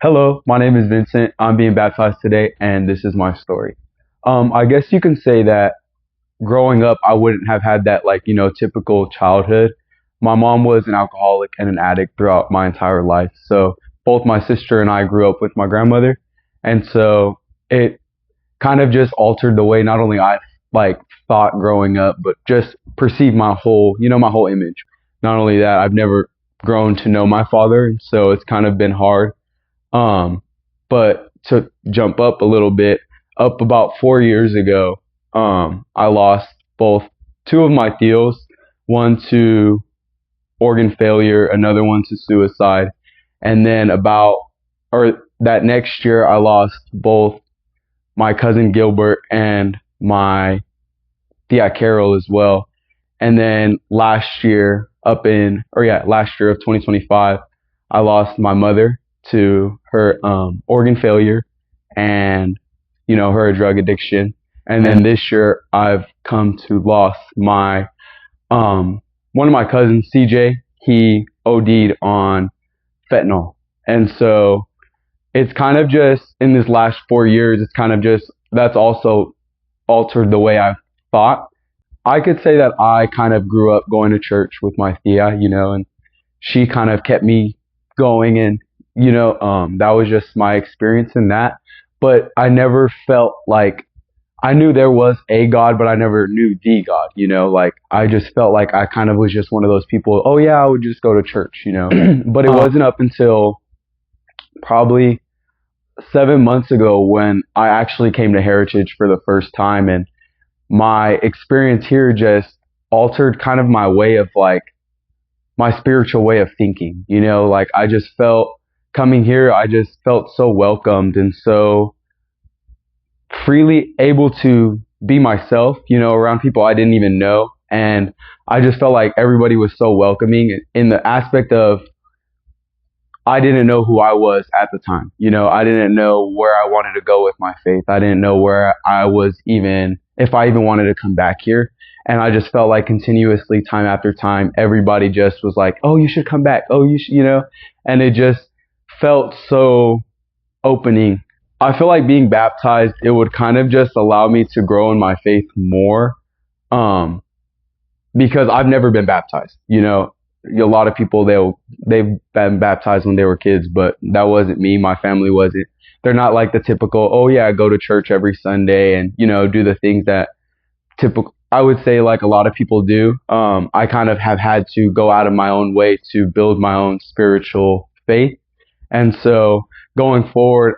Hello, my name is Vincent. I'm being baptized today, and this is my story. I guess you can say that growing up, I wouldn't have had that, typical childhood. My mom was an alcoholic and an addict throughout my entire life. So both my sister and I grew up with my grandmother. And so it kind of just altered the way not only I like thought growing up, but just perceived my whole image. Not only that, I've never grown to know my father, so it's kind of been hard. um, but to jump up a little bit, up about 4 years ago, I lost both two of my tios, one to organ failure, another one to suicide. And then or that next year, I lost both my cousin Gilbert and my tia Carol as well. And then last year of 2025, I lost my mother to her organ failure and, her drug addiction. And then this year, I've come to lost my one of my cousins, CJ. He OD'd on fentanyl, and so it's kind of just in this last 4 years. It's kind of just that's also altered the way I thought. I could say that I kind of grew up going to church with my Thea, and she kind of kept me going, and that was just my experience in that. But I never felt like I knew there was a God, but I never knew the God. Like I just felt like I kind of was just one of those people. Oh yeah, I would just go to church. But it wasn't up until probably 7 months ago when I actually came to Heritage for the first time, and my experience here just altered kind of my way of my spiritual way of thinking. Like I just felt coming here, I just felt so welcomed and so freely able to be myself, around people I didn't even know. And I just felt like everybody was so welcoming in the aspect of I didn't know who I was at the time. I didn't know where I wanted to go with my faith. I didn't know where I was even, if I even wanted to come back here. And I just felt like continuously, time after time, everybody just was like, oh, you should come back. Oh, you should. And it just felt so opening. I feel like being baptized, it would kind of just allow me to grow in my faith more. Um, because I've never been baptized. A lot of people they've been baptized when they were kids, but that wasn't me. My family wasn't. They're not like the typical, oh yeah, I go to church every Sunday and do the things that typical. I would say like a lot of people do. I kind of have had to go out of my own way to build my own spiritual faith, and so going forward,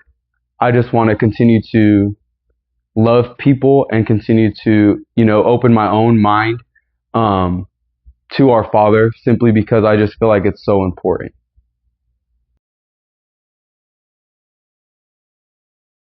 I just want to continue to love people and continue to open my own mind um, to our Father, simply because I just feel like it's so important.